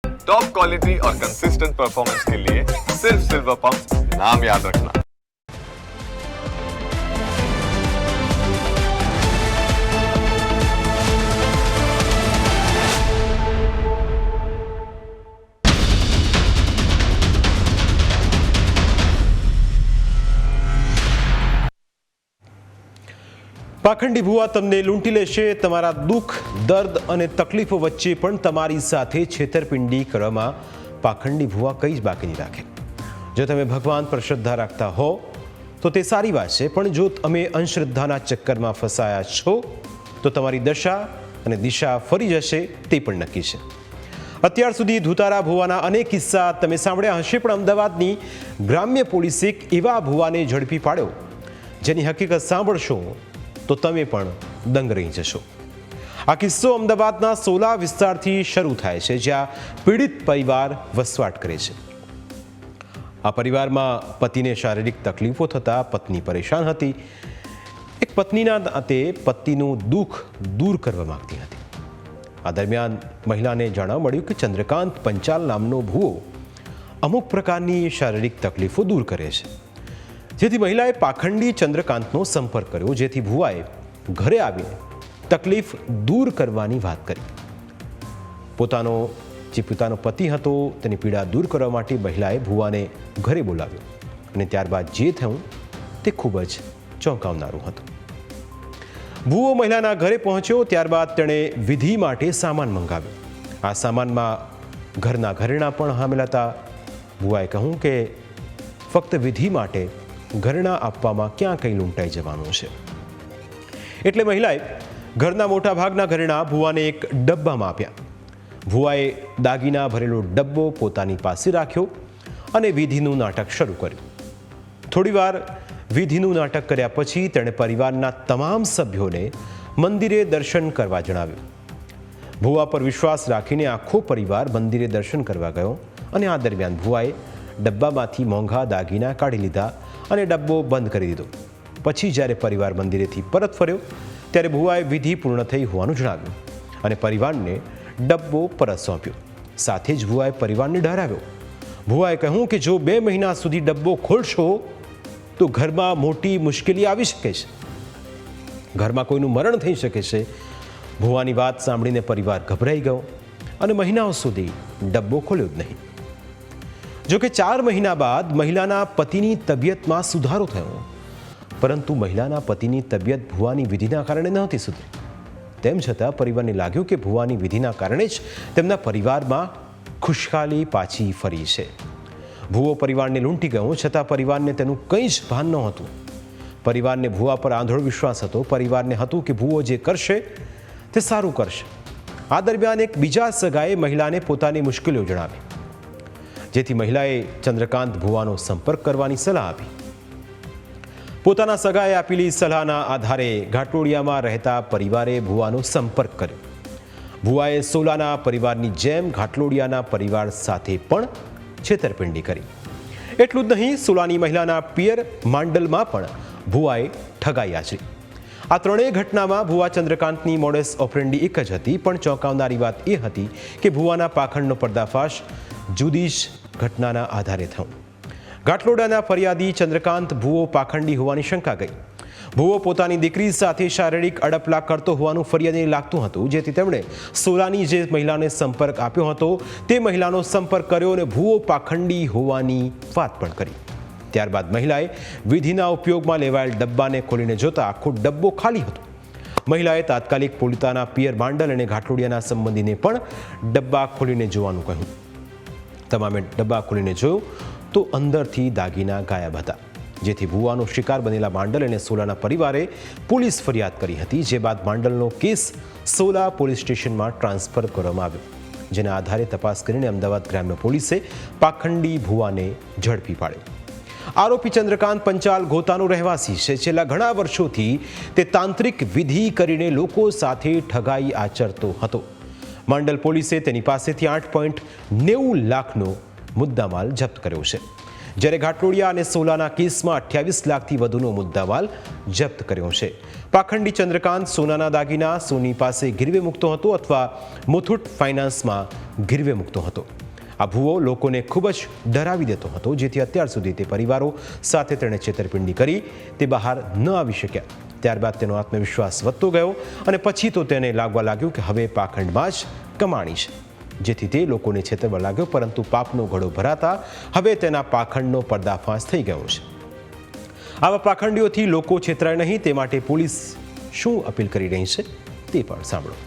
Top quality और consistent performance के लिए सिर्फ सिल्वर पंप नाम याद रखना। પાખંડી ભુવા તમને લૂંટી લેશે। તમારા દુઃખ, દર્દ અને તકલીફો વચ્ચે પણ તમારી સાથે છેતરપિંડી કરવામાં પાખંડી ભુવા કંઈ જ બાકી નહીં રાખે। જો તમે ભગવાન પર શ્રદ્ધા રાખતા હો તો તે સારી વાત છે, પણ જો તમે અંધશ્રદ્ધાના ચક્કરમાં ફસાયા છો તો તમારી દશા અને દિશા ફરી જશે તે પણ નક્કી છે। અત્યાર સુધી ધુતારા ભુવાના અનેક કિસ્સા તમે સાંભળ્યા હશે, પણ અમદાવાદની ગ્રામ્ય પોલીસે એક એવા ભુવાને ઝડપી પાડ્યો જેની હકીકત સાંભળશો તો તમે પણ દંગ રહી જશો। આ કિસ્સો અમદાવાદના સોલા વિસ્તારથી શરૂ થાય છે, જ્યાં પીડિત પરિવાર વસવાટ કરે છે। આ પરિવારમાં પતિને શારીરિક તકલીફો થતાં પત્ની પરેશાન હતી। એક પત્નીના નાતે પતિનું દુઃખ દૂર કરવા માંગતી હતી। આ દરમિયાન મહિલાને જાણવા મળ્યું કે ચંદ્રકાંત પંચાલ નામનો ભુવો અમુક પ્રકારની શારીરિક તકલીફો દૂર કરે છે, જેથી મહિલાએ પાખંડી ચંદ્રકાંતનો સંપર્ક કર્યો, જેથી ભુવાએ ઘરે આવીને તકલીફ દૂર કરવાની વાત કરી। પોતાનો પતિ હતો તેની પીડા દૂર કરવા માટે મહિલાએ ભુવાને ઘરે બોલાવ્યો અને ત્યારબાદ જે થયું તે ખૂબ જ ચોંકાવનારું હતું। ભુવો મહિલાના ઘરે પહોંચ્યો, ત્યારબાદ તેણે વિધિ માટે સામાન મંગાવ્યો। આ સામાનમાં ઘરના ઘરેણાં પણ સામેલ હતા। ભુવાએ કહ્યું કે ફક્ત વિધિ માટે ઘરેણાં આપવામાં ક્યાં કંઈ લૂંટાઈ જવાનું છે, એટલે મહિલાએ ઘરના મોટા ભાગના ઘરેણાં ભુવાને એક ડબ્બામાં આપ્યા। ભુવાએ દાગીના ભરેલો ડબ્બો પોતાની પાસે રાખ્યો અને વિધિનું નાટક શરૂ કર્યું। થોડીવાર વિધિનું નાટક કર્યા પછી તેણે પરિવારના તમામ સભ્યોને મંદિરે દર્શન કરવા જણાવ્યું। ભુવા પર વિશ્વાસ રાખીને આખો પરિવાર મંદિરે દર્શન કરવા ગયો અને આ દરમિયાન ભુવાએ ડબ્બામાંથી મોંઘા દાગીના કાઢી લીધા અને ડબ્બો બંધ કરી દીધો। પછી જ્યારે પરિવાર મંદિરેથી પરત ફર્યો ત્યારે ભુવાએ વિધિ પૂર્ણ થઈ હોવાનું જણાવ્યું અને પરિવારને ડબ્બો પરત સોંપ્યો। સાથે જ ભુવાએ પરિવારને ડરાવ્યો। ભુવાએ કહ્યું કે જો 2 મહિના સુધી ડબ્બો ખોલશો તો ઘરમાં મોટી મુશ્કેલી આવી શકે છે, ઘરમાં કોઈનું મરણ થઈ શકે છે। ભુવાની વાત સાંભળીને પરિવાર ગભરાઈ ગયો અને મહિનાઓ સુધી ડબ્બો ખોલ્યો જ નહીં। જોકે 4 મહિના બાદ મહિલાના પતિની તબિયતમાં સુધારો થયો, પરંતુ મહિલાના પતિની તબિયત ભુવાની વિધિના કારણે નહોતી સુધરી। તેમ છતાં પરિવારને લાગ્યું કે ભુવાની વિધિના કારણે જ તેમના પરિવારમાં ખુશહાલી પાછી ફરી છે। ભુવો પરિવારને લૂંટી ગયો, છતાં પરિવારને તેનું કંઈ જ ભાન નહોતું। પરિવારને ભુવા પર આંધળો વિશ્વાસ હતો। પરિવારને હતું કે ભુવો જે કરશે તે સારું કરશે। આ દરમિયાન એક બીજા સગાએ મહિલાને પોતાની મુશ્કેલીઓ જણાવી, જેથી મહિલાએ ચંદ્રકાંત ભુવાનો સંપર્ક કરવાની સલાહ આપી। પોતાના સગાએ આપેલી સલાહના આધારે ઘાટલોડિયામાં રહેતા પરિવારે ભુવાનો સંપર્ક કર્યો। ભુવાએ સોલાના પરિવારની જેમ ઘાટલોડિયાના પરિવાર સાથે પણ છેતરપિંડી કરી। એટલું જ નહીં, સોલાની મહિલાના પિયર માંડલમાં પણ ભુવાએ ઠગાઈ આચરી। આ ત્રણેય ઘટનામાં ભુવા ચંદ્રકાંતની મોડસ ઓપરેન્ડી એક જ હતી, પણ ચોંકાવનારી વાત એ હતી કે ભુવાના પાખંડનો પર્દાફાશ જુદી જ ઘટનાના આધારે થયો। ઘાટલોડાના ફરિયાદી ચંદ્રકાંત ભુવો પાખંડી હોવાની શંકા ગઈ। ભુવો પોતાની દીકરી સાથે શારીરિક અડપલા કરતો હોવાનું ફરિયાદીને લાગતું હતું, જેથી તેમણે સોલાની જે મહિલાને સંપર્ક આપ્યો હતો તે મહિલાનો સંપર્ક કર્યો અને ભુવો પાખંડી હોવાની વાત પણ કરી। ત્યારબાદ મહિલાએ વિધિના ઉપયોગમાં લેવાયેલ ડબ્બાને ખોલીને જોતા આખો ડબ્બો ખાલી હતો। મહિલાએ તાત્કાલિક પોતાના પિયર માંડલ અને ઘાટલોડિયાના સંબંધીને પણ ડબ્બા ખોલીને જોવાનું કહ્યું। તમામે ડબ્બા ખોલીને જોયું તો અંદરથી દાગીના ગાયબ હતા, જેથી ભુવાનો શિકાર બનેલા માંડલ અને સોલાના પરિવારે પોલીસ ફરિયાદ કરી હતી। જે બાદ માંડલનો કેસ સોલા પોલીસ સ્ટેશનમાં ટ્રાન્સફર કરવામાં આવ્યો, જેના આધારે તપાસ કરીને અમદાવાદ ગ્રામ્ય પોલીસે પાખંડી ભુવાને ઝડપી પાડ્યો। આરોપી ચંદ્રકાંત પંચાલ ગોતાનો રહેવાસી છે। છેલ્લા ઘણા વર્ષોથી તે તાંત્રિક વિધિ કરીને લોકો સાથે ઠગાઈ આચરતો હતો। માંડલ પોલીસે તેની પાસેથી 8.90 લાખનો મુદ્દામાલ જપ્ત કર્યો છે, જ્યારે ઘાટલોડિયા અને સોલાના કેસમાં 28 લાખથી વધુનો મુદ્દામાલ જપ્ત કર્યો છે. પાખંડી ચંદ્રકાંત સોનાના દાગીના સોની પાસે ગીરવે મૂકતો હતો અથવા મુથુટ ફાઇનાન્સમાં ગીરવે મૂકતો હતો. આ ભૂવો લોકોને ખૂબ જ ડરાવી દેતો હતો, જેથી અત્યાર સુધી તે પરિવારો સાથે તેણે છેતરપિંડી કરી તે બહાર ન આવી શક્યા. ત્યારબાદ તેનો આત્મવિશ્વાસ વધતો ગયો અને પછી તો તેને લાગવા લાગ્યું કે હવે પાખંડમાં જ કમાણી છે, જેથી તે લોકોને છેતરવા લાગ્યો. પરંતુ પાપનો ઘડો ભરાતા હવે તેના પાખંડનો પર્દાફાશ થઈ ગયો છે. આવા પાખંડીઓથી લોકો છેતરાય નહીં તે માટે પોલીસ શું અપીલ કરી રહી છે તે પણ સાંભળો.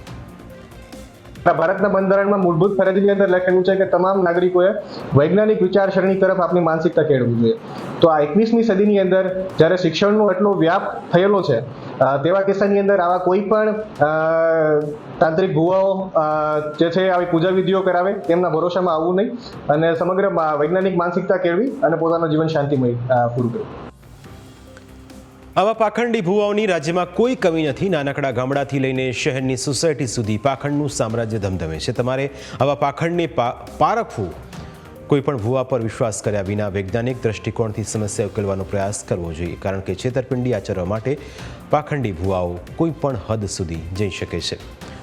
ભારતના બંધારણમાં મૂળભૂત ફરજની અંદર લખેલું છે કે તમામ નાગરિકોએ વૈજ્ઞાનિક વિચારસરણી તરફ આપની માનસિકતા કેળવવી જોઈએ. તો આ 21મી સદીની અંદર જ્યારે શિક્ષણનો એટલો વ્યાપ થયેલો છે, તેવા કિસ્સાની અંદર આવા કોઈ પણ તાંત્રિક ભુવાઓ જે છે આવી પૂજા વિધિઓ કરાવે તેમના ભરોસામાં આવવું નહીં અને સમગ્ર વૈજ્ઞાનિક માનસિકતા કેળવી અને પોતાનું જીવન શાંતિમય પૂરું કરવું. આવા પાખંડી ભુવાઓની રાજ્યમાં કોઈ કમી નથી. નાનકડા ગામડાથી લઈને શહેરની સોસાયટી સુધી પાખંડનું સામ્રાજ્ય ધમધમે છે. તમારે આવા પાખંડને પારખવું, કોઈ પણ ભુવા પર વિશ્વાસ કર્યા વિના વૈજ્ઞાનિક દ્રષ્ટિકોણથી સમસ્યા ઉકેલવાનો પ્રયાસ કરવો જોઈએ, કારણ કે છેતરપિંડી આચરવા માટે પાખંડી ભુવાઓ કોઈ પણ હદ સુધી જઈ શકે છે.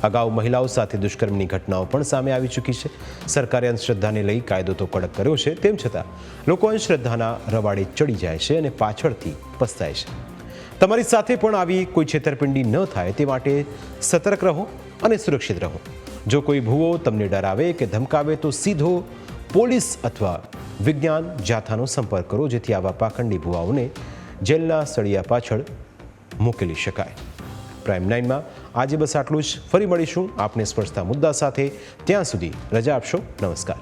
અગાઉ મહિલાઓ સાથે દુષ્કર્મની ઘટનાઓ પણ સામે આવી ચૂકી છે. સરકારે અંધશ્રદ્ધાને લઈ કાયદો તો કડક કર્યો છે, તેમ છતાં લોકો અંધશ્રદ્ધાના રવાડે ચડી જાય છે અને પાછળથી પસ્તાય છે. તમારી સાથે પણ આવી કોઈ છેતરપિંડી ન થાય તે માટે સતર્ક રહો અને સુરક્ષિત રહો. જો કોઈ ભૂવો તમને ડરાવે કે ધમકાવે તો સીધો પોલીસ અથવા વિજ્ઞાન જાથાનો સંપર્ક કરો, જેથી આવા પાખંડી ભૂવાઓને જેલના સળિયા પાછળ મોકલી શકાય. પ્રાઇમ 9માં આજે બસ આટલું જ. ફરી મળીશું આપને સ્પર્શતા મુદ્દા સાથે. ત્યાં સુધી રજા આપશો. નમસ્કાર.